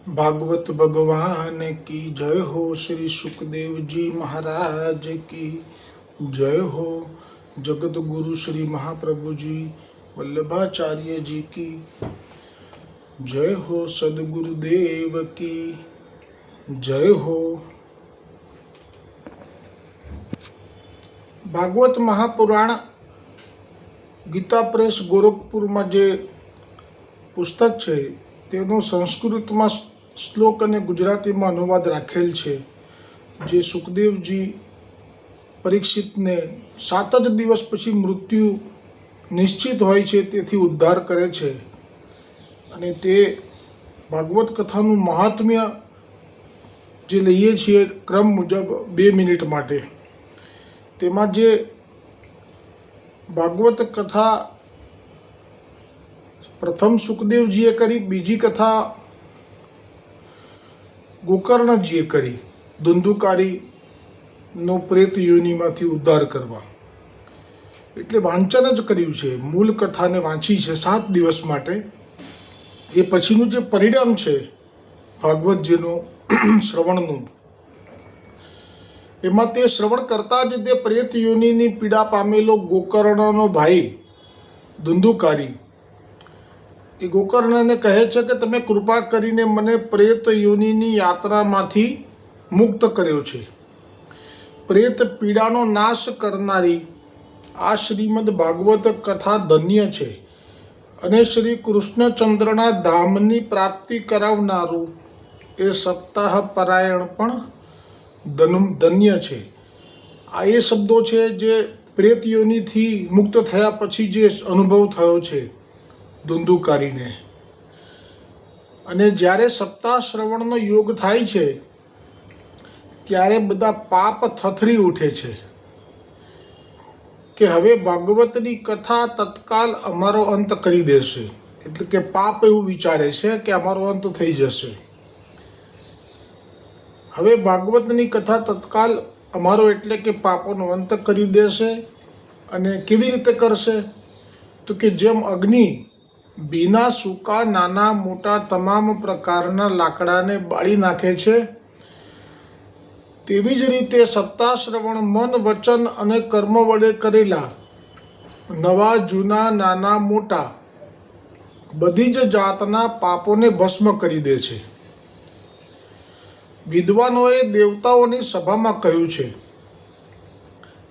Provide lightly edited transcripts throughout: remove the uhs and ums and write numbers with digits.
भागवत भगवान की जय हो। श्री सुखदेव जी महाराज की जय हो। जगत गुरु श्री महाप्रभु जी वल्लभाचार्य जी की जय हो। सदगुरुदेव की जय हो। भागवत महापुराण गीता प्रेस गोरखपुर में जे पुस्तक है तेनो संस्कृत में श्लोक और गुजराती में अनुवाद राखेल है। जे सुखदेवजी परीक्षित ने 7 ज दिवस पछी मृत्यु निश्चित होय छे तेथी उद्धार करे छे अने ते भागवत कथानुं महात्म्य जे लईए छीए क्रम मुजब 2 मिनिट माटे। तेमां जे भागवत कथा प्रथम सुखदेवजीए करी, बीजी कथा गोकर्णजीए करी, धुंधुकारी नो प्रेत योनिमांथी उद्धार करवा। एटले वांचन ज कर्युं छे, मूल कथाने वांची छे 7 दिवस माटे। ए पछीनुं जे परिणाम छे भागवतजीनुं श्रवणनुं, एमां ते श्रवण करता ज ते प्रेत योनिनी पीड़ा पामेलो गोकर्णनो भाई धुंधुकारी એ ગોકર્ણને કહે છે કે તમે કૃપા કરીને મને પ્રેત યોનિની યાત્રામાંથી મુક્ત કર્યો છે। પ્રેત પીડાનો નાશ કરનારી આ શ્રીમદ ભાગવત કથા ધન્ય છે અને શ્રી કૃષ્ણચંદ્રના ધામની પ્રાપ્તિ કરાવનારું એ સપ્તાહ પરાયણ પણ ધન્ય છે। આ એ શબ્દો છે જે પ્રેત યોનિથી મુક્ત થયા પછી જે અનુભવ થયો છે ધુંધુકારીને। અને જ્યારે સપ્તાહ શ્રવણનો યોગ થાય છે ત્યારે બધા પાપ થથરી ઉઠે છે કે હવે ભાગવતની કથા તત્કાલ અમારો અંત કરી દેશે। એટલે કે પાપ એવું વિચારે છે કે અમારો અંત થઈ જશે। હવે ભાગવતની કથા તત્કાલ અમારો એટલે કે પાપોનો અંત કરી દેશે। અને કેવી રીતે કરશે તો કે જેમ અગ્નિ ભીના સૂકા નાના મોટા તમામ પ્રકારના લાકડાને બાળી નાખે છે તેવી જ રીતે સત્તા શ્રવણ મન વચન અને કર્મ વડે કરેલા નવા જૂના નાના મોટા બધી જ જાતના પાપોને ભસ્મ કરી દે છે। વિદ્વાનોએ દેવતાઓની સભામાં કહ્યું છે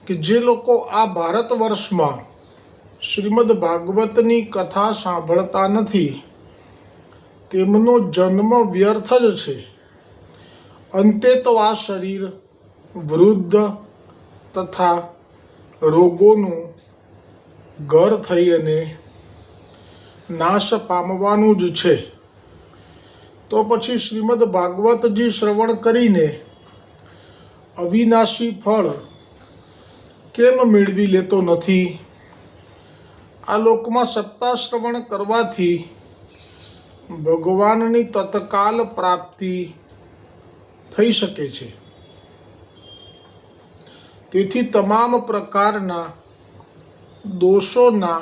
કે જે લોકો આ ભારત વર્ષમાં શ્રીમદ ભાગવતની કથા સાંભળતા નથી તેમનો જન્મ વ્યર્થ જ છે। અંતે તો આ શરીર વૃદ્ધ તથા રોગોનું ઘર થઈ અને નાશ પામવાનું જ છે। તો પછી શ્રીમદ ભાગવતજી શ્રવણ કરીને અવિનાશી ફળ કેમ મેળવી લેતો નથી? આ લોકમાં સત્તા શ્રવણ કરવાથી ભગવાનની તત્કાલ પ્રાપ્તિ થઈ શકે છે। તેથી તમામ પ્રકારના દોષોના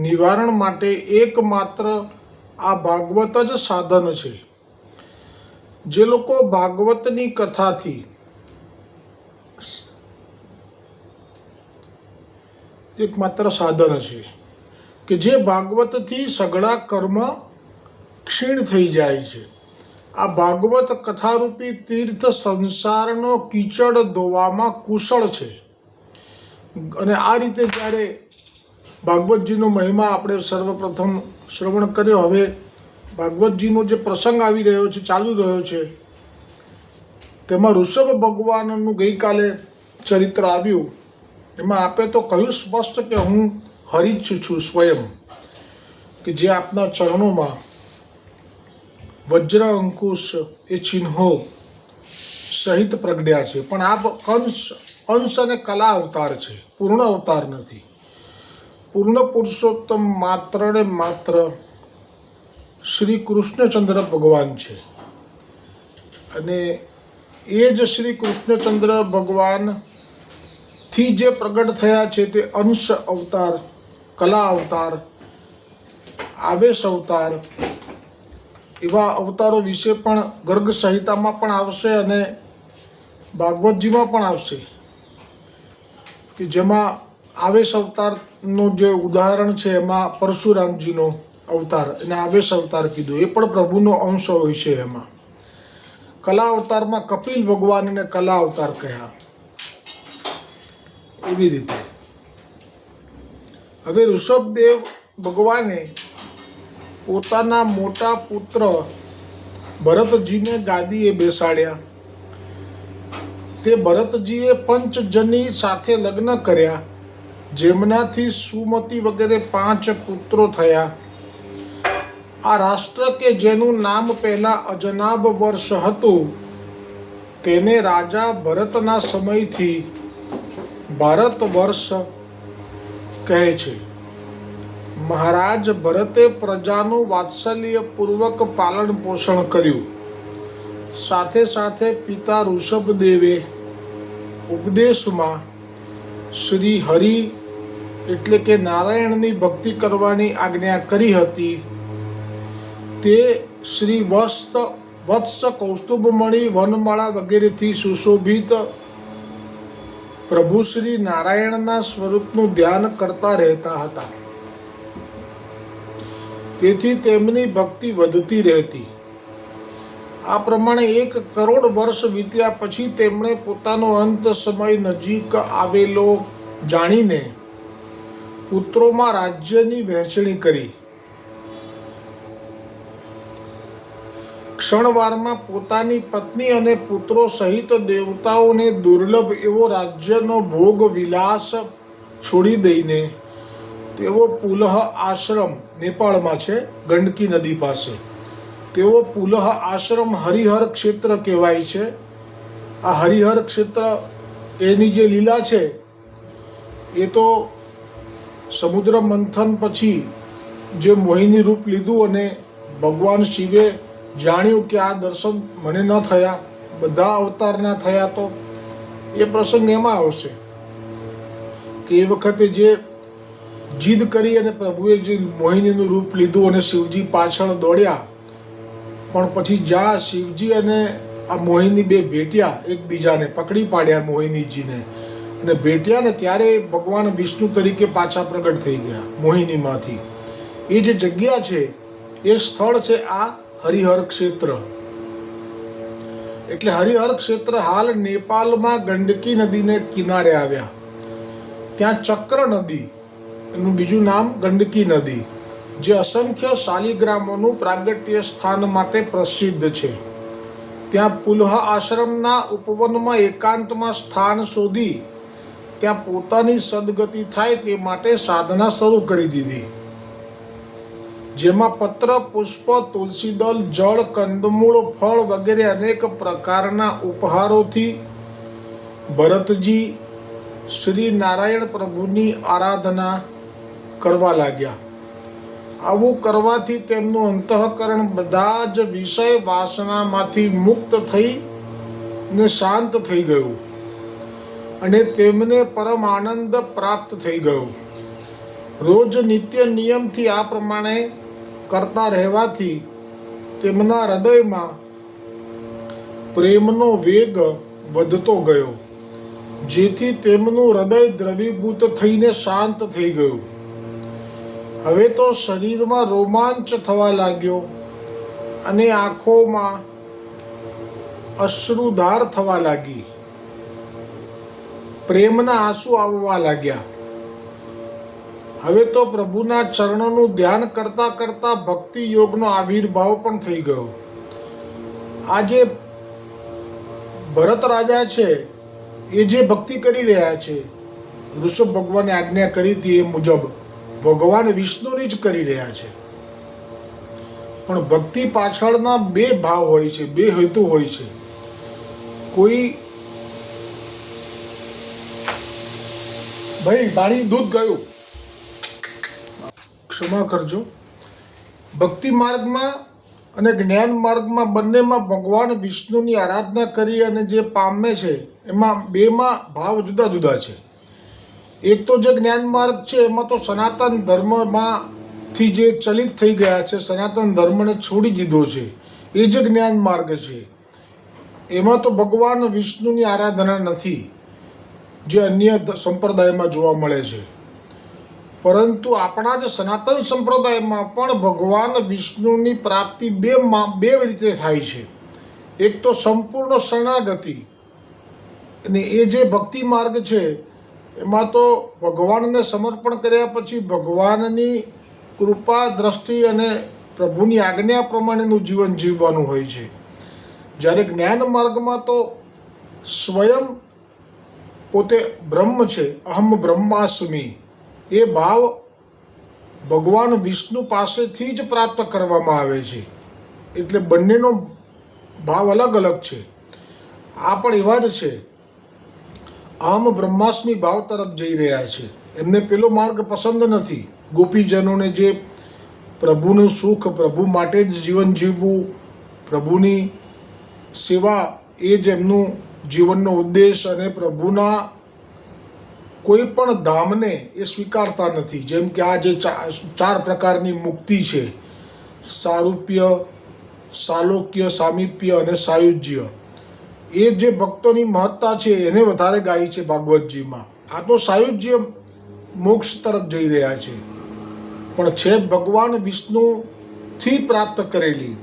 નિવારણ માટે એકમાત્ર આ ભાગવત જ સાધન છે। જે લોકો ભાગવતની કથાથી એકમાત્ર સાધન છે કે જે ભાગવતથી સઘળા કર્મ ક્ષીણ થઈ જાય છે। આ ભાગવત કથારૂપી તીર્થ સંસારનો કીચડ ધોવામાં કુશળ છે। અને આ રીતે જ્યારે ભાગવતજીનો મહિમા આપણે સર્વપ્રથમ શ્રવણ કર્યો, હવે ભાગવતજીનો જે પ્રસંગ આવી રહ્યો છે, ચાલુ રહ્યો છે, તેમાં ઋષભ ભગવાનનું ગઈકાલે ચરિત્ર આવ્યું। એમાં આપે તો કહ્યું સ્પષ્ટ કે હું હરિ જ છું સ્વયં, કે જે આપના ચરણોમાં વજ્ર અંકુશ એ ચિહ્નો સહિત પ્રગટ્યા છે। પણ આપ અંશ અને કલા અવતાર છે, પૂર્ણ અવતાર નથી। પૂર્ણ પુરુષોત્તમ માત્ર ને માત્ર શ્રી કૃષ્ણચંદ્ર ભગવાન છે। અને એ જ શ્રી કૃષ્ણચંદ્ર ભગવાન થી જે પ્રગટ થયા છે તે અંશ અવતાર, કલા અવતાર, આવેશ અવતાર એવા અવતારો વિશે પણ ગર્ગ સંહિતામાં પણ આવશે અને ભાગવતજીમાં પણ આવશે કે જેમાં આવેશ અવતારનું જે ઉદાહરણ છે એમાં પરશુરામજીનો અવતાર અને આવેશ અવતાર કીધું, એ પણ પ્રભુનો અંશ હોય છે. એમાં કલા અવતારમાં કપિલ ભગવાનને કલા અવતાર કહ્યા. એવી રીતે હવે ઋષભદેવ ભગવાને પોતાના મોટા પુત્ર ભરતજીને ગાદીએ બેસાડ્યા. તે ભરતજીએ પંચજની સાથે લગ્ન કર્યા, જેમનાથી સુમતિ વગેરે 5 પુત્રો થયા. આ રાષ્ટ્ર કે જેનું નામ પહેલા અજનાબ વર્ષ હતું, તેને રાજા ભરતના સમયથી ભારત વર્ષ કહે છે. મહારાજ ભરતે પ્રજાનું વાત્સલ્યપૂર્વક પાલન પોષણ કર્યું. સાથે સાથે પિતા ઋષભદેવે ઉપદેશમાં શ્રી હરિ એટલે કે નારાયણની ભક્તિ કરવાની આજ્ઞા કરી હતી. તે શ્રી વત્સ કૌસ્તુભમણી વનમાળા વગેરેથી સુશોભિત પ્રભુ શ્રી નારાયણના સ્વરૂપનું ધ્યાન કરતા રહેતા હતા. તેથી તેમની ભક્તિ વધતી રહેતી. આ પ્રમાણે 1 કરોડ વર્ષ વીત્યા પછી તેમણે પોતાનો અંત સમય નજીક આવેલો જાણીને પુત્રોમાં રાજ્યની વહેંચણી કરી. ક્ષણવારમાં પોતાની પત્ની અને પુત્રો સહિત દેવતાઓને દુર્લભ એવો રાજ્યનો ભોગ વિલાસ છોડી દઈને તેઓ પુલહ આશ્રમ, નેપાળમાં છે, ગંડકી નદી પાસે, તેઓ પુલહ આશ્રમ હરિહર ક્ષેત્ર કહેવાય છે. આ હરિહર ક્ષેત્ર એની જે લીલા છે એ તો સમુદ્ર મંથન પછી જે મોહિની રૂપ લીધું અને ભગવાન શિવે જાણ્યું કે આ દર્શન મને ન થયા, બધા અવતારના થયા, તો એ પ્રસંગ એમાં આવશે કે એ વખતે જે જીદ કરી અને પ્રભુએ જે મોહિનીનું રૂપ લીધું અને શિવજી પાછળ દોડ્યા, પણ પછી જ્યાં શિવજી અને આ મોહિની બે ભેટ્યા, એકબીજાને પકડી પાડ્યા મોહિનીજીને, અને ભેટ્યા ને ત્યારે ભગવાન વિષ્ણુ તરીકે પાછા પ્રગટ થઈ ગયા મોહિનીમાંથી. એ જે જગ્યા છે એ સ્થળ છે આ હરિહર ક્ષેત્ર. એટલે હરિહર ક્ષેત્ર હાલ નેપાળમાં ગંડકી નદીને કિનારે આવ્યા. ત્યાં ચક્ર નદી, એનું બીજું નામ ગંડકી નદી, જે અસંખ્ય શાલિગ્રામોનું પ્રાગટ્ય સ્થાન માટે પ્રસિદ્ધ છે. ત્યાં પુલહ આશ્રમના ઉપવનમાં એકાંતમાં સ્થાન શોધી ત્યાં પોતાની સદગતિ થાય તે માટે સાધના શરૂ કરી દીધી. જેમાં પત્ર, પુષ્પ, તુલસીદળ, જળ, કંદમૂળ, ફળ વગેરે અનેક પ્રકારના ઉપહારોથી ભરતજી શ્રી નારાયણ પ્રભુની આરાધના કરવા લાગ્યા. આવું કરવાથી તેમનું અંતઃકરણ બધા જ વિષય વાસનામાંથી મુક્ત થઈ ને શાંત થઈ ગયું અને તેમને પરમ આનંદ પ્રાપ્ત થઈ ગયો. રોજ નિત્ય નિયમથી આ પ્રમાણે કરતા રહેવાથી તેમના હૃદયમાં પ્રેમનો વેગ વધતો ગયો, જેથી તેમનું હૃદય દ્રવીભૂત થઈને શાંત થઈ ગયું. હવે તો શરીરમાં રોમાંચ થવા લાગ્યો અને આંખોમાં અશ્રુધાર થવા લાગી, પ્રેમના આંસુ આવવા લાગ્યા. હવે તો પ્રભુના ચરણોનું ધ્યાન કરતા કરતા ભક્તિ યોગનો આવિર્ભાવ પણ થઈ ગયો. આ જે ભરત રાજા છે એ જે ભક્તિ કરી રહ્યા છે, ઋષભ ભગવાને આજ્ઞા કરી હતી એ મુજબ ભગવાન વિષ્ણુની જ કરી રહ્યા છે. પણ ભક્તિ પાછળના 2 ભાવ હોય છે, 2 હેતુ હોય છે. કોઈ ભાઈ પાણી દૂધ ગયું, ક્ષમા કરજો. ભક્તિ માર્ગમાં અને જ્ઞાન માર્ગમાં બંનેમાં ભગવાન વિષ્ણુની આરાધના કરી અને જે પામે છે એમાં 2માં ભાવ જુદા જુદા છે. એક તો જે જ્ઞાન માર્ગ છે એમાં તો સનાતન ધર્મમાં થી જે ચલિત થઈ ગયા છે, સનાતન ધર્મને છોડી દીધો છે, એ જે જ્ઞાન માર્ગ છે, એમાં તો ભગવાન વિષ્ણુની આરાધના નથી જે અન્ય સંપ્રદાયમાં જોવા મળે છે, પરંતુ આપણા જે સનાતન સંપ્રદાયમાં પણ ભગવાન વિષ્ણુની પ્રાપ્તિ બે રીતે થાય છે. એક તો સંપૂર્ણ શરણાગતિ, અને એ જે ભક્તિ માર્ગ છે એમાં તો ભગવાનને સમર્પણ કર્યા પછી ભગવાનની કૃપા દ્રષ્ટિ અને પ્રભુની આજ્ઞા પ્રમાણેનું જીવન જીવવાનું હોય છે. જ્યારે જ્ઞાન માર્ગમાં તો સ્વયં પોતે બ્રહ્મ છે, અહમ બ્રહ્માસ્મિ, એ ભાવ ભગવાન વિષ્ણુ પાસેથી જ પ્રાપ્ત કરવામાં આવે છે. એટલે બંનેનો ભાવ અલગ અલગ છે. આ પણ એવા જ છે, અહમ બ્રહ્માસ્મિ ભાવ તરફ જઈ રહ્યા છે. એમને પેલો માર્ગ પસંદ નથી. ગોપીજનોને જે પ્રભુનું સુખ, પ્રભુ માટે જ જીવન જીવવું, પ્રભુની સેવા, એ જ એમનું જીવનનો ઉદ્દેશ, અને પ્રભુના કોઈ પણ ધામને એ સ્વીકારતા નથી. જેમ કે આ જે ચાર પ્રકારની મુક્તિ છે, સારૂપ્ય, સાલોક્ય, સામીપ્ય અને સાયુજ્ય, એ જે ભક્તોની મહત્તા છે એને વધારે ગાઈ છે ભાગવતજીમાં. આ તો સાયુજ્ય મોક્ષ તરફ જઈ રહ્યા છે, પણ છે ભગવાન વિષ્ણુથી પ્રાપ્ત કરેલી,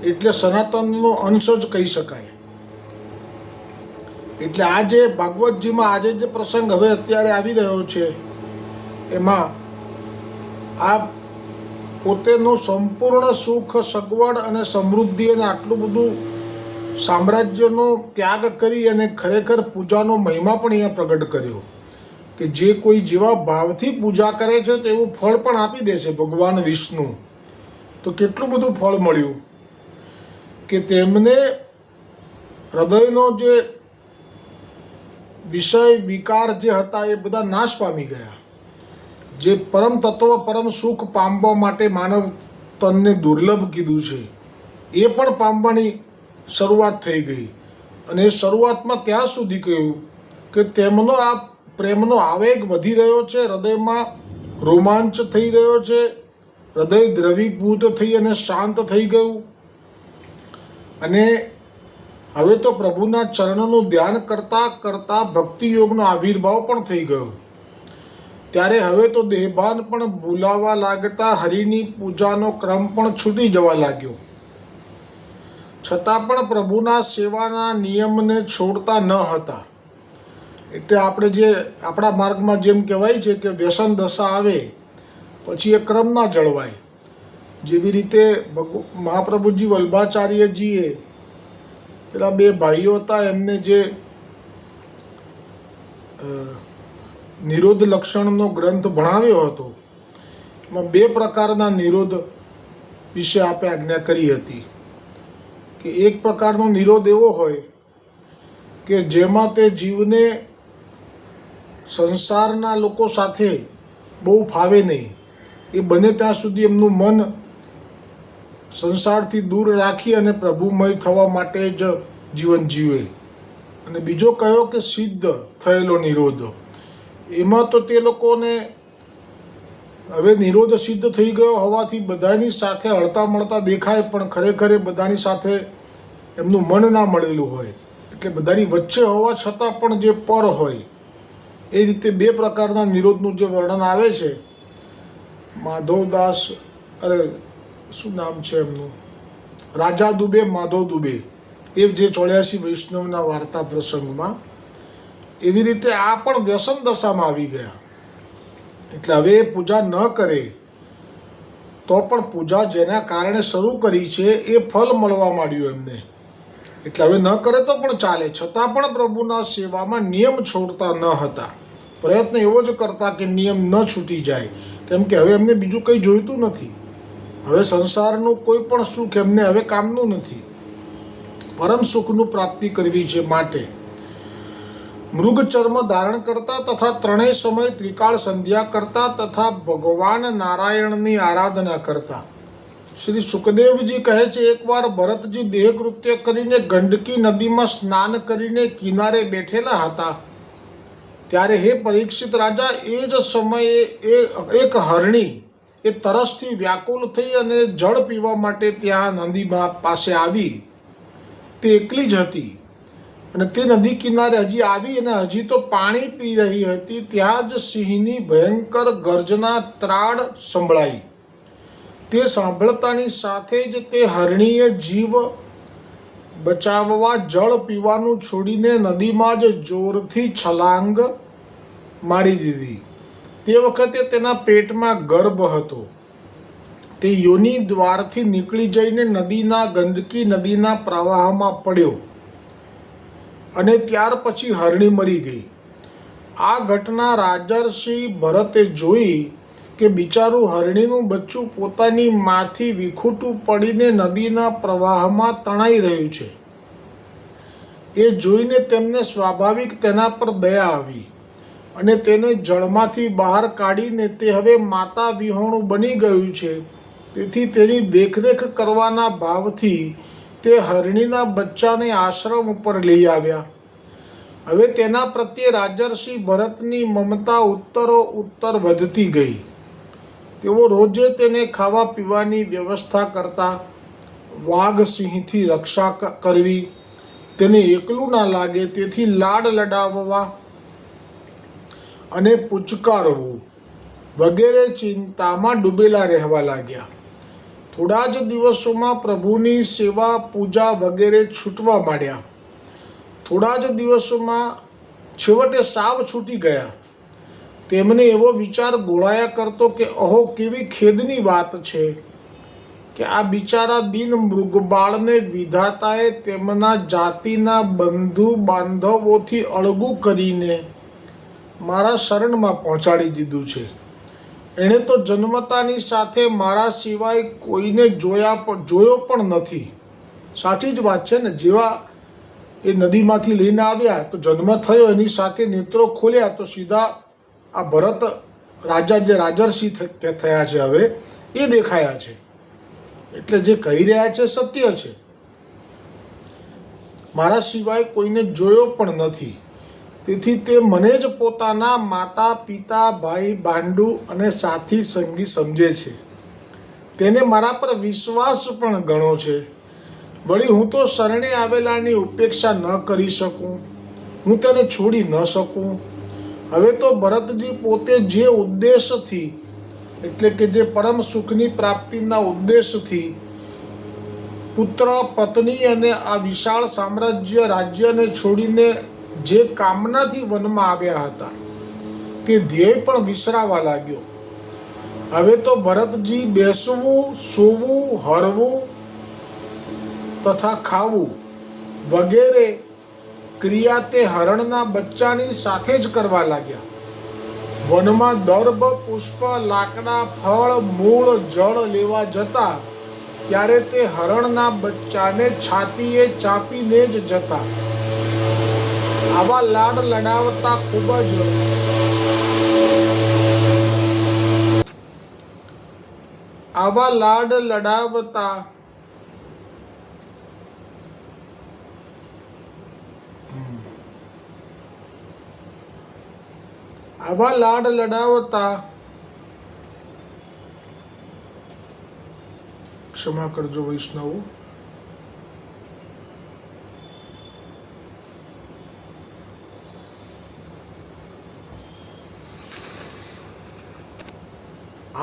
એટલે સનાતનનો અંશ જ કહી શકાય. એટલે આ જે ભાગવતજીમાં આજે જે પ્રસંગ હવે અત્યારે આવી રહ્યો છે, એમાં આ પોતેનું સંપૂર્ણ સુખ, સગવડ અને સમૃદ્ધિ અને આટલું બધું સામ્રાજ્યનો ત્યાગ કરી અને ખરેખર પૂજાનો મહિમા પણ અહીંયા પ્રગટ કર્યો કે જે કોઈ જેવા ભાવથી પૂજા કરે છે તેવું ફળ પણ આપી દે છે ભગવાન વિષ્ણુ. તો કેટલું બધું ફળ મળ્યું કે તેમને હૃદયનો જે વિષય વિકાર જે હતા એ બધા નાશ પામી ગયા. જે પરમ તત્વ, પરમ સુખ પામવા માટે માનવ તનને દુર્લભ કીધું છે, એ પણ પામવાની શરૂઆત થઈ ગઈ. અને એ શરૂઆતમાં ત્યાં સુધી કહ્યું કે તેમનો આ પ્રેમનો આવેગ વધી રહ્યો છે, હૃદયમાં રોમાંચ થઈ રહ્યો છે, હૃદય દ્રવીભૂત થઈ અને શાંત થઈ ગયું. અને હવે તો પ્રભુના ચરણોનું ધ્યાન કરતાં કરતાં ભક્તિ યોગનો આવિર્ભાવ પણ થઈ ગયો. ત્યારે હવે તો દેહભાન પણ ભૂલાવા લાગતા હરિની પૂજાનો ક્રમ પણ છૂટી જવા લાગ્યો. છતાં પણ પ્રભુના સેવાના નિયમને છોડતા ન હતા. એટલે આપણે જે આપણા માર્ગમાં જેમ કહેવાય છે કે વ્યસન દશા આવે પછી એ ક્રમ ના જળવાય. જેવી રીતે મહાપ્રભુજી વલ્ભાચાર્યજીએ પેલા બે ભાઈઓ હતા, એમને જે નિરોધ લક્ષણનો ગ્રંથ ભણાવ્યો હતો, એમાં બે પ્રકારના નિરોધ વિશે આપણે આજ્ઞા કરી હતી. કે એક પ્રકારનો નિરોધ એવો હોય કે જેમાં તે જીવને સંસારના લોકો સાથે બહુ ફાવે નહીં, એ બને ત્યાં સુધી એમનું મન સંસારથી દૂર રાખી અને પ્રભુમય થવા માટે જ જીવન જીવે. અને બીજો કયો કે સિદ્ધ થયેલો નિરોધ. એમાં તો તે લોકોને હવે નિરોધ સિદ્ધ થઈ ગયો હોવાથી બધાની સાથે હળતા મળતા દેખાય, પણ ખરેખર બધાની સાથે એમનું મન ના મળેલું હોય. એટલે બધાની વચ્ચે હોવા છતાં પણ જે પર હોય, એ રીતે બે પ્રકારના નિરોધનું જે વર્ણન આવે છે. માધવદાસ, અરે શું નામ છે એમનું, રાજા દુબે, માધવ દુબે, એ જે 84 વૈષ્ણવના વાર્તા પ્રસંગમાં, એવી રીતે આ પણ વ્યસન દશામાં આવી ગયા. એટલે હવે એ પૂજા ન કરે તો પણ પૂજા જેના કારણે શરૂ કરી છે એ ફળ મળવા માંડ્યું એમને. એટલે હવે ન કરે તો પણ ચાલે, છતાં પણ પ્રભુના સેવામાં નિયમ છોડતા ન હતા. પ્રયત્ન એવો જ કરતા કે નિયમ ન છૂટી જાય, કેમ કે હવે એમને બીજું કંઈ જોઈતું નથી. હવે સંસારનું કોઈ પણ સુખ એમને હવે કામનું નથી. પરમ સુખનું પ્રાપ્તિ કરવી છે માટે મૃગ ચર્મ ધારણ કરતા તથા ત્રણેય સમય ત્રિકાળ સંધ્યા કરતા તથા ભગવાન નારાયણની આરાધના કરતા. શ્રી સુખદેવજી કહે છે, એકવાર ભરતજી દેહકૃત્ય કરીને ગંડકી નદીમાં સ્નાન કરીને કિનારે બેઠેલા હતા. ત્યારે હે પરીક્ષિત રાજા, એ જ સમયે એક હરણી એ તરસથી વ્યાકુલ થઈ અને જળ પીવા માટે ત્યાં નદીમાં પાસે આવી. તે એકલી જ હતી અને તે નદી કિનારે હજી આવી અને હજી તો પાણી પી રહી હતી. ત્યાં જ સિંહની ભયંકર ગર્જના ત્રાડ સંભળાઈ. તે સાંભળતાની સાથે જ તે હરણીએ જીવ બચાવવા જળ પીવાનું છોડીને નદીમાં જ જોરથી છલાંગ મારી દીધી. તે વખતે તેના પેટમાં ગર્ભ હતો. તે યોનિ દ્વારથી નીકળી જઈને ગંદકી નદીના પ્રવાહમાં પડ્યો અને ત્યાર પછી હરણી મરી ગઈ. આ ઘટના રાજર્ષિ ભરતે જોઈ કે બિચારું હરણીનું બચ્ચું પોતાની માથી વિખૂટું પડીને નદીના પ્રવાહમાં તણાઈ રહ્યું છે. એ જોઈને તેમને સ્વાભાવિક તેના પર દયા આવી અને તેને જળમાંથી બહાર કાઢીને તે હવે માતા વિહોણું બની ગયું છે, તેથી તેની દેખરેખ કરવાના ભાવથી તે હરણીના બચ્ચાને આશ્રમ ઉપર લઈ આવ્યા. હવે તેના પ્રત્યે રાજર્ષિ ભરતની મમતા ઉત્તર વધતી ગઈ. તેઓ રોજે તેને ખાવા પીવાની વ્યવસ્થા કરતા, વાઘ સિંહથી રક્ષા કરવી, તેને એકલું ના લાગે તેથી લાડ લડાવવા અને પૂચકારવું વગેરે ચિંતામાં ડૂબેલા રહેવા લાગ્યા. થોડા જ દિવસોમાં પ્રભુની સેવા પૂજા વગેરે છૂટવા માંડ્યા. થોડા જ દિવસોમાં છેવટે સાવ છૂટી ગયા. તેમને એવો વિચાર ગોળાયા કરતો કે અહો, કેવી ખેદની વાત છે કે આ બિચારા દીન મૃગબાળને વિધાતાએ તેમના જાતિના બંધુ બાંધવોથી અળગું કરીને મારા શરણમાં પહોંચાડી દીધું છે. એણે તો જન્મતાની સાથે મારા સિવાય કોઈને જોયો પણ નથી. સાચી જ વાત છે ને. જેવા એ નદીમાંથી લઈને આવ્યા તો જન્મ થયો, એની સાથે નેત્રો ખોલ્યા તો સીધા આ ભરત રાજા જે રાજર્ષિ થયા છે હવે એ દેખાયા છે. એટલે જે કહી રહ્યા છે સત્ય છે. મારા સિવાય કોઈને જોયો પણ નથી, તેથી તે મને જ પોતાના માતા પિતા ભાઈ ભાંડુ અને સાથી સંગી સમજે છે. તેને મારા પર વિશ્વાસ પણ ઘણો છે. વળી હું તો શરણે આવેલાની ઉપેક્ષા ન કરી શકું, હું તેને છોડી ન શકું. હવે તો ભરતજી પોતે જે ઉદ્દેશથી, એટલે કે જે પરમ સુખની પ્રાપ્તિના ઉદ્દેશથી પુત્ર પત્ની અને આ વિશાળ રાજ્યને છોડીને જે કામનાથી વનમાં આવ્યા હતા તે ધ્યેય પણ વિસરાવા લાગ્યો. હવે તો ભરતજી બેસવું, સૂવું, હરવું તથા ખાવું વગેરે ક્રિયા તે હરણના બચ્ચાની સાથે જ કરવા લાગ્યા. વનમાં દર્ભ, પુષ્પ, લાકડા, ફળ, મૂળ, જળ લેવા જતા ત્યારે તે હરણના બચ્ચાને છાતીએ ચાંપીને જ જતા. આવા લાડ લડાવતા ખૂબ જ આવા લાડ લડાવતા ક્ષમા કરજો વૈષ્ણવ.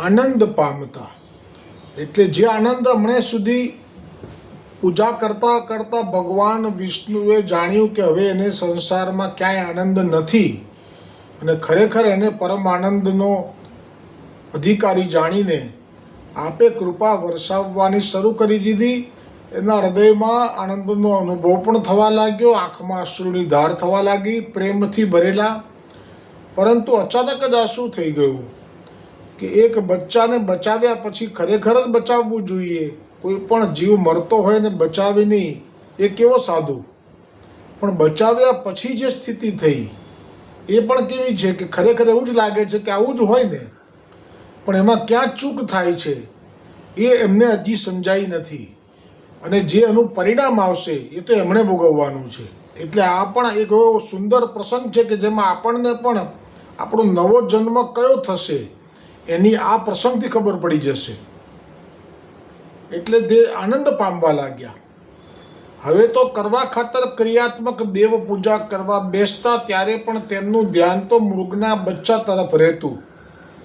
આનંદ પામતા એટલે જે આનંદ હમણાં સુધી પૂજા કરતા કરતા ભગવાન વિષ્ણુએ જાણ્યું કે હવે એને સંસારમાં ક્યાંય આનંદ નથી અને ખરેખર એને પરમ આનંદનો અધિકારી જાણીને આપે કૃપા વરસાવવાની શરૂ કરી દીધી. એના હૃદયમાં આનંદનો અનુભવ પણ થવા લાગ્યો, આંખમાં અશ્રુની ધાર થવા લાગી, પ્રેમથી ભરેલા. પરંતુ અચાનક જ આ શું થઈ ગયું કે એક બચ્ચાને બચાવ્યા પછી ખરેખર જ બચાવવું જોઈએ. કોઈ પણ જીવ મરતો હોય ને બચાવી નહીં એ કેવો સાધુ, પણ બચાવ્યા પછી જે સ્થિતિ થઈ એ પણ કેવી છે કે ખરેખર એવું જ લાગે છે કે આવું જ હોય ને, પણ એમાં ક્યાં ચૂક થાય છે એ એમને હજી સમજાઈ નથી. અને જે એનું પરિણામ આવશે એ તો એમણે ભોગવવાનું છે. એટલે આ પણ એક એવો સુંદર પ્રસંગ છે કે જેમાં આપણને પણ આપણો નવો જન્મ કયો થશે એની આ પ્રસંગથી ખબર પડી જશે. એટલે તે આનંદ પામવા લાગ્યા. હવે તો કરવા ખાતર ક્રિયાત્મક દેવ પૂજા કરવા બેસતા ત્યારે પણ તેમનું ધ્યાન તો મૃગના બચ્ચા તરફ રહેતું.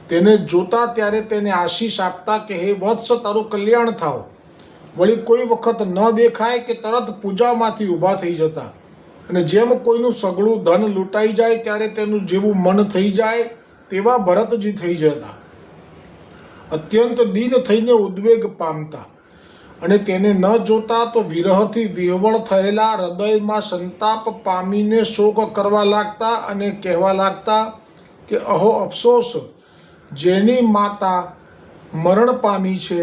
તેને જોતા ત્યારે તેને આશીષ આપતા કે હે વત્સ, તારું કલ્યાણ થાવ. વળી કોઈ વખત ન દેખાય કે તરત પૂજામાંથી ઊભા થઈ જતા અને જેમ કોઈનું સઘળું ધન લૂંટાઈ જાય ત્યારે તેનું જેવું મન થઈ જાય તેવા ભરતજી થઈ જતા. અત્યંત દીન થઈને ઉદ્વેગ પામતા અને તેને ન જોતા તો વિરહથી વિહવળ થયેલા હૃદયમાં સંતાપ પામીને શોક કરવા લાગતા અને કહેવા લાગતા કે અહો અફસોસ, જેની માતા મરણ પામી છે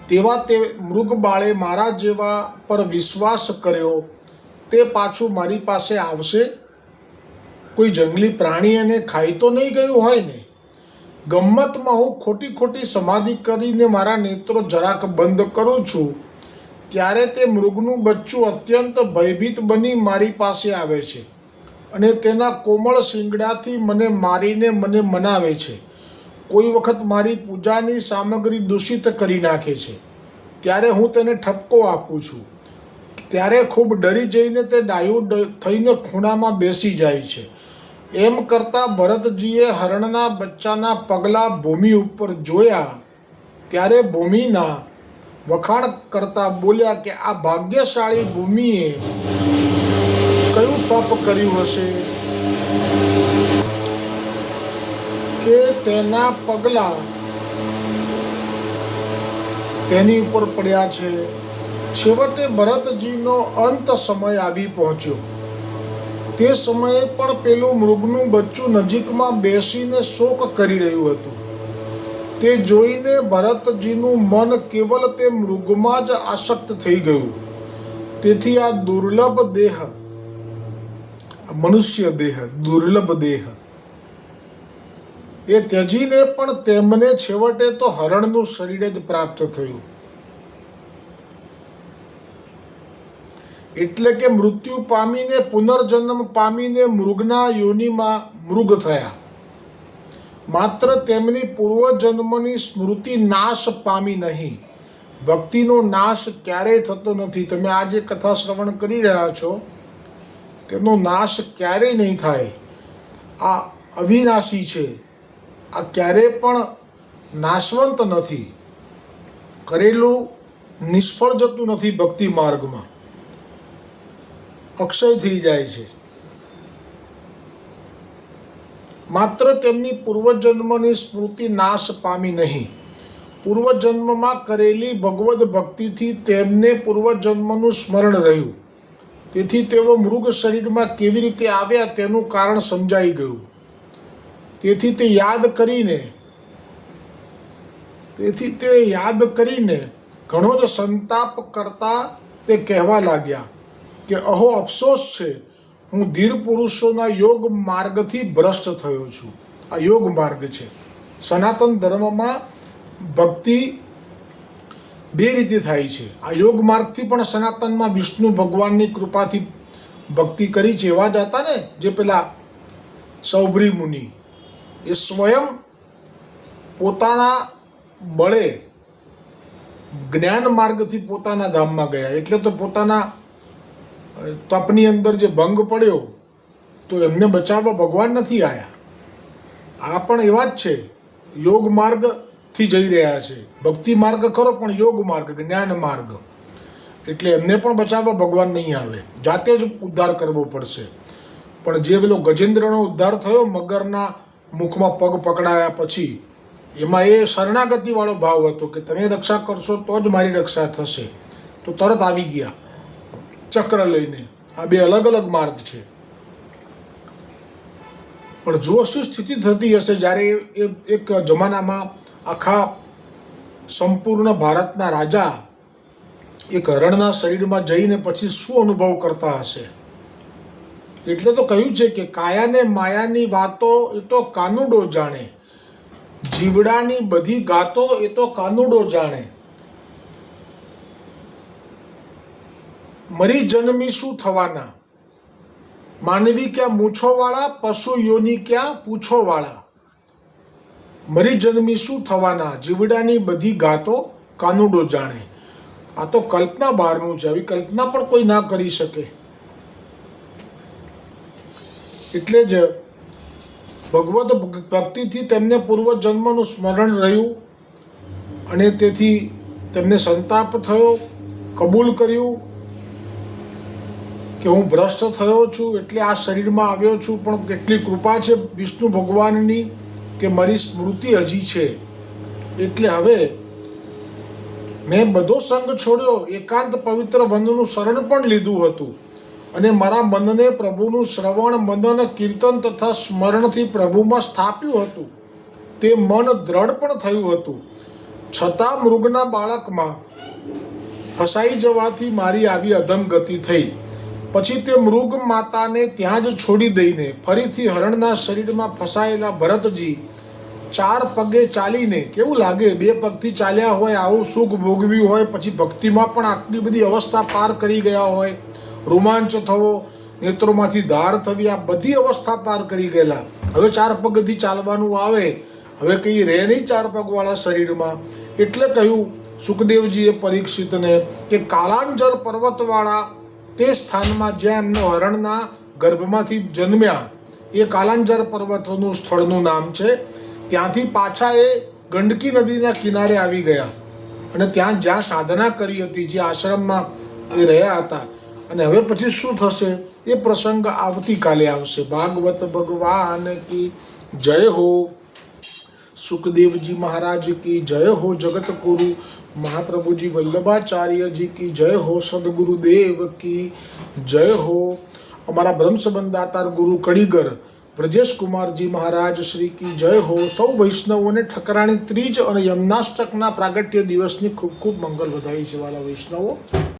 તેવા તે મૃગબાળે મારા જેવા પર વિશ્વાસ કર્યો તે પાછું મારી પાસે આવશે? કોઈ જંગલી પ્રાણી એને ખાઈ તો નહીં ગયું હોય ને? ગમ્મતમાં હું ખોટી ખોટી સમાધિ કરીને મારા નેત્રો જરાક બંધ કરું છું ત્યારે તે મૃગનું બચ્ચું અત્યંત ભયભીત બની મારી પાસે આવે છે અને તેના કોમળ શિંગડાથી મને મારીને મને મનાવે છે. કોઈ વખત મારી પૂજાની સામગ્રી દૂષિત કરી નાખે છે. ત્યારે હું તેને ઠપકો આપું છું. ત્યારે ખૂબ ડરી જઈને તે ડાયું થઈને ખૂણામાં બેસી જાય છે. એમ કરતાં ભરતજીએ હરણના બચ્ચાના પગલાં ભૂમિ ઉપર જોયા ત્યારે ભૂમિના વખાણ કરતા બોલ્યા કે આ ભાગ્યશાળી ભૂમિએ કયું તપ કર્યું હશે કે તેના પગલાં તેની ઉપર પડ્યા છે. છેવટે ભરતજીનો અંત સમય આવી પહોંચ્યો. તે સમયે પણ પેલું મૃગનું બચ્ચું નજીકમાં બેસીને શોક કરી રહ્યું હતું. તે જોઈને ભરતજીનું મન કેવલ તે મૃગમાં જ આસક્ત થઈ ગયું. તેથી આ દુર્લભ દેહ, મનુષ્ય દેહ, દુર્લભ દેહ એ ત્યજીને પણ તેમને છેવટે તો હરણનું શરીર જ પ્રાપ્ત થયું. એટલે કે મૃત્યુ પામીને પુનર્જન્મ પામીને મૃગના યોનિમાં મૃગ થયા. માત્ર તેમની પૂર્વજન્મની સ્મૃતિ નાશ પામી નહીં. ભક્તિનો નાશ ક્યારેય થતો નથી. તમે આ જે કથા શ્રવણ કરી રહ્યા છો તેનો નાશ ક્યારેય નહીં થાય. આ અવિનાશી છે. આ ક્યારેય પણ નાશવંત નથી. કરેલું નિષ્ફળ જતું નથી. ભક્તિ માર્ગમાં અક્ષય થઈ જાય છે. માત્ર તેમની પૂર્વજન્મની સ્મૃતિ નાશ પામી નહીં. પૂર્વજન્મમાં કરેલી ભગવદ ભક્તિથી તેમને પૂર્વજન્મનું સ્મરણ રહ્યું. તેથી તેઓ મૃગ શરીરમાં કેવી રીતે આવ્યા તેનું કારણ સમજાઈ ગયું. તેથી તે યાદ કરીને ઘણો જ સંતાપ કરતા તે કહેવા લાગ્યા કે અહો અફસોસ છે, હું ધીર પુરુષોના યોગ માર્ગથી ભ્રષ્ટ થયો છું. આ યોગ માર્ગ છે. સનાતન ધર્મમાં ભક્તિ બે રીતે થાય છે. આ યોગ માર્ગથી પણ સનાતનમાં વિષ્ણુ ભગવાનની કૃપાથી ભક્તિ કરી છે. એવા જ હતા ને જે પેલા સૌભરી મુનિ, એ સ્વયં પોતાના બળે જ્ઞાન માર્ગથી પોતાના ધામમાં ગયા. એટલે તો પોતાના તપની અંદર જે ભંગ પડ્યો તો એમને બચાવવા ભગવાન નથી આવ્યા. આ પણ એવા જ છે. યોગ માર્ગથી જઈ રહ્યા છે. ભક્તિ માર્ગ ખરો પણ યોગ માર્ગ, જ્ઞાન માર્ગ. એટલે એમને પણ બચાવવા ભગવાન નહીં આવે. જાતે જ ઉદ્ધાર કરવો પડશે. પણ જે પેલો ગજેન્દ્રનો ઉદ્ધાર થયો મગરના મુખમાં પગ પકડાયા પછી, એમાં એ શરણાગતિવાળો ભાવ હતો કે તમે રક્ષા કરશો તો જ મારી રક્ષા થશે. તો તરત આવી ગયા ચક્ર લઈને. આ બે અલગ અલગ માર્ગ છે. પણ જો શું સ્થિતિ થતી હશે જ્યારે એક જમાનામાં આખા સંપૂર્ણ ભારતના રાજા એક હરણના શરીરમાં જઈને પછી શું અનુભવ કરતા હશે. એટલે તો કહ્યું છે કે કાયાને માયાની વાતો એ તો કાનુડો જાણે, જીવડાની બધી ગાતો એ તો કાનુડો જાણે. મરી જન્મી શું થવાના, માનવી ક્યાં મૂછોવાળા, પશુ યોની ક્યાં પૂછોવાળા. મરી જન્મી શું થવાના, જીવડાની બધી ગાતો કાનુડો જાણે. આ તો કલ્પના બહારનું છે. આવી કલ્પના પણ કોઈ ના કરી શકે. એટલે જ ભગવત ભક્તિથી તેમને પૂર્વજન્મનું સ્મરણ રહ્યું અને તેથી તેમને સંતાપ થયો, કબૂલ કર્યું કે હું ભ્રષ્ટ થયો છું એટલે આ શરીરમાં આવ્યો છું, પણ કેટલી કૃપા છે વિષ્ણુ ભગવાનની કે મારી સ્મૃતિ હજી છે. એટલે હવે મેં બધો સંગ છોડ્યો, એકાંત પવિત્ર વનનું શરણ પણ લીધું હતું અને મારા મનને પ્રભુનું શ્રવણ, મનન, કીર્તન તથા સ્મરણથી પ્રભુમાં સ્થાપ્યું હતું. તે મન દ્રઢ પણ થયું હતું. છતાં મૃગના બાળકમાં ફસાઈ જવાથી મારી આવી અધમગતિ થઈ. પછી તે મૃગ માતાને ત્યાં જ છોડી દઈને ફરીથી હરણના શરીરમાં ફસાયેલા ભરતજી 4 પગે ચાલીને, કેવું લાગે 2 પગથી ચાલ્યા હોય, આવું સુખ ભોગવ્યું હોય, પછી ભક્તિમાં પણ આટલી બધી અવસ્થા પાર કરી ગયા હોય, રોમાંચ થવો, નેત્રોમાંથી ધાર થવી, આ બધી અવસ્થા પાર કરી ગયેલા. હવે 4 પગથી ચાલવાનું આવે, હવે કંઈ રહે નહીં 4 પગવાળા શરીરમાં. એટલે કહ્યું સુખદેવજીએ પરીક્ષિતને કે કાલાંજર પર્વતવાળા તે સ્થાનમાં જ્યાં એમનો હરણના ગર્ભમાંથી જન્મ્યા, એ કાલાંજર પર્વતનું સ્થળનું નામ છે. ત્યાંથી પાછા એ ગંડકી નદીના કિનારે આવી ગયા અને ત્યાં જ્યાં સાધના કરી હતી, જે આશ્રમમાં એ રહ્યા હતા. અને હવે પછી શું થશે એ પ્રસંગ આવતીકાલે આવશે. ભાગવત ભગવાન કી જય હો, સુખદેવજી મહારાજ કી જય હો, જગતગુરુ મહાપ્રભુજી વલ્લભાચાર્યજી કી જય હો, સદગુરુદેવ કી જય હો. અમારા બ્રહ્મસંબંધાતાર ગુરુ કડીગર વ્રજેશ કુમારજી મહારાજ શ્રી કી જય હો. સૌ વૈષ્ણવોને ઠકરાણી ત્રીજ અને યમનાષ્ટકના પ્રાગટ્ય દિવસની ખૂબ ખૂબ મંગલ વધાઈ છે વાલા વૈષ્ણવો.